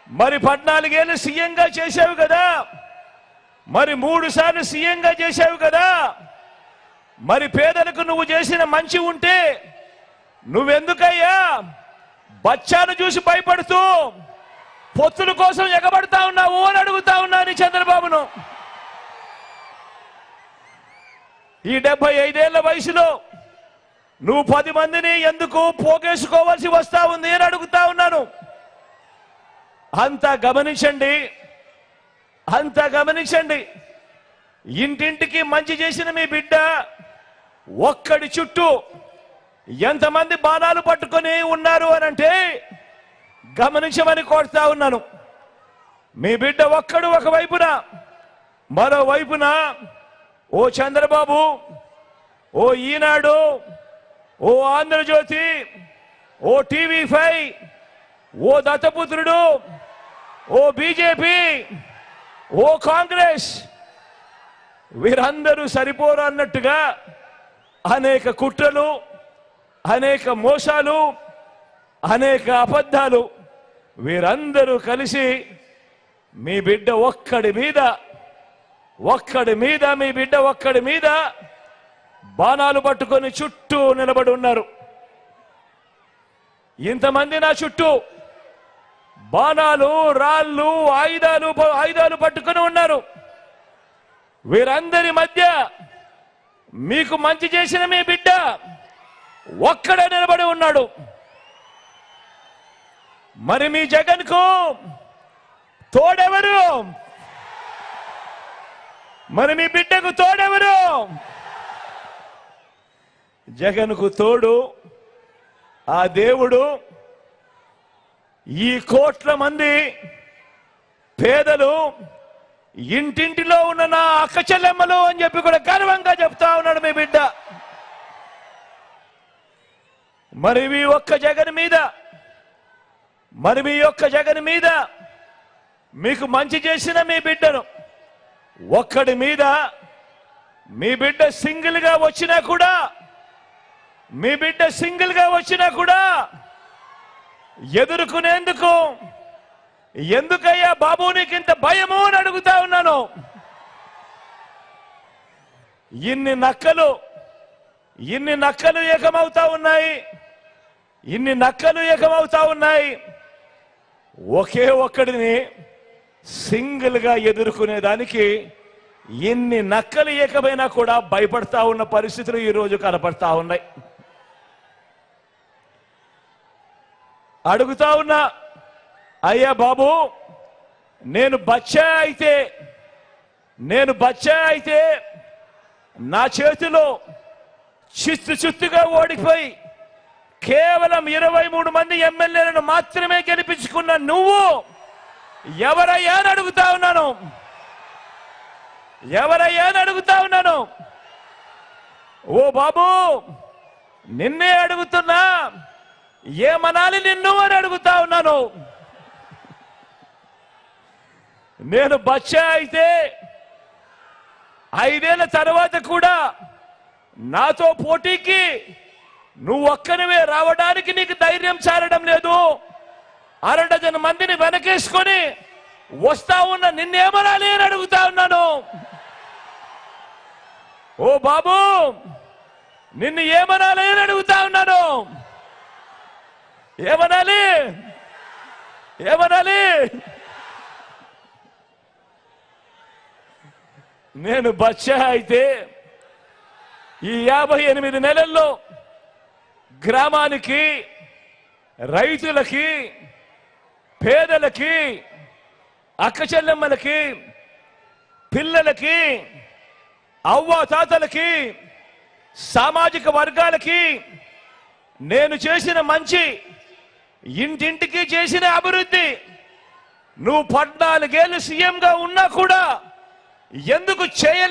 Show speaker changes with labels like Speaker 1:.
Speaker 1: మరి 14 ఏళ్ళు సీఎంగా చేశావు కదా, మరి 3 సార్లు సీఎంగా చేశావు కదా, మరి పేదలకు నువ్వు చేసిన మంచి ఉంటే నువ్వెందుకయ్యా బచ్చాను చూసి భయపడుతూ పొత్తుల కోసం ఎగబడతా ఉన్నావు అని అడుగుతా ఉన్నాను చంద్రబాబును. ఈ 75 ఏళ్ల వయసులో నువ్వు 10 మందిని ఎందుకు పోగేసుకోవాల్సి వస్తా ఉంది అని అడుగుతా ఉన్నాను. అంతా గమనించండి, అంతా గమనించండి. ఇంటింటికి మంచి చేసిన మీ బిడ్డ ఒక్కడి చుట్టూ ఎంతమంది బాణాలు పట్టుకొని ఉన్నారు అనంటే గమనించమని కోరుతా ఉన్నాను. మీ బిడ్డ ఒక్కడు ఒకవైపున, మరోవైపున ఓ చంద్రబాబు, ఓ ఈనాడు, ఓ ఆంధ్రజ్యోతి, ఓ టీవీ5, ఓ దత్తపుత్రుడు, ఓ బీజేపీ, ఓ కాంగ్రెస్, వీరందరూ సరిపోరు అన్నట్టుగా అనేక కుట్రలు, అనేక మోసాలు, అనేక అబద్ధాలు, వీరందరూ కలిసి మీ బిడ్డ ఒక్కడి మీద మీ బిడ్డ ఒక్కడి మీద బాణాలు పట్టుకొని చుట్టూ నిలబడి ఉన్నారు. ఇంతమంది నా చుట్టూ బాణాలు, రాళ్ళు, ఆయుధాలు పట్టుకొని ఉన్నారు. వీరందరి మధ్య మీకు మంచి చేసిన మీ బిడ్డ ఒక్కడే నిలబడి ఉన్నాడు. మరి మీ జగన్కు తోడెవరు? మరి మీ బిడ్డకు తోడెవరు? జగన్కు తోడు ఆ దేవుడు ఈ కోట్ల మంది పేదలు ఇంటింటిలో ఉన్న నా అక్క చెల్లెమ్మలు అని చెప్పి కూడా గర్వంగా చెప్తా ఉన్నాడు మీ బిడ్డ. మరి మీ ఒక్క జగన్ మీద మీకు మంచి చేసిన మీ బిడ్డను ఒక్కడి మీద మీ బిడ్డ సింగిల్ గా వచ్చినా కూడా ఎదుర్కొనేందుకు ఎందుకయ్యా బాబు నీకింత భయము అని అడుగుతా ఉన్నాను. ఇన్ని నక్కలు ఏకమవుతా ఉన్నాయి. ఒకే ఒక్కడిని సింగిల్ గా ఎదుర్కొనేదానికి ఇన్ని నక్కలు ఏకమైనా కూడా భయపడతా ఉన్న పరిస్థితులు ఈ రోజు కనపడతా ఉన్నాయి. అడుగుతా ఉన్నా, అయ్యా బాబు, నేను బచ్చా అయితే నా చేతిలో చిత్తుగా ఓడిపోయి కేవలం 23 మంది ఎమ్మెల్యేలను మాత్రమే గెలిపించుకున్న నువ్వు ఎవరయ్యా అని అడుగుతా ఉన్నాను. ఓ బాబు, నిన్నే అడుగుతున్నా, ఏమనాలి నిన్ను అని అడుగుతా ఉన్నాను. నేను బచ్చా అయితే 5 ఏళ్ల తర్వాత కూడా నాతో పోటీకి నువ్వు ఒక్కనివే రావడానికి నీకు ధైర్యం చాలడం లేదు. 6 డజన్ మందిని వెనకేసుకొని వస్తా ఉన్న నిన్నేమనాలి అని అడుగుతా ఉన్నాను. ఓ బాబు, నిన్ను ఏమనాలి అని అడుగుతా ఉన్నాను. ఏమనాలి? నేను బచ్చా అయితే ఈ 58 నెలల్లో గ్రామానికి, రైతులకి, పేదలకి, అక్క చెల్లెమ్మలకి, పిల్లలకి, అవ్వాతాతలకి, సామాజిక వర్గాలకి నేను చేసిన మంచి, ఇంటింటికి చేసిన అభివృద్ధి నువ్వు 14 ఏళ్ళు సీఎంగా ఉన్నా కూడా ఎందుకు చేయలేదు?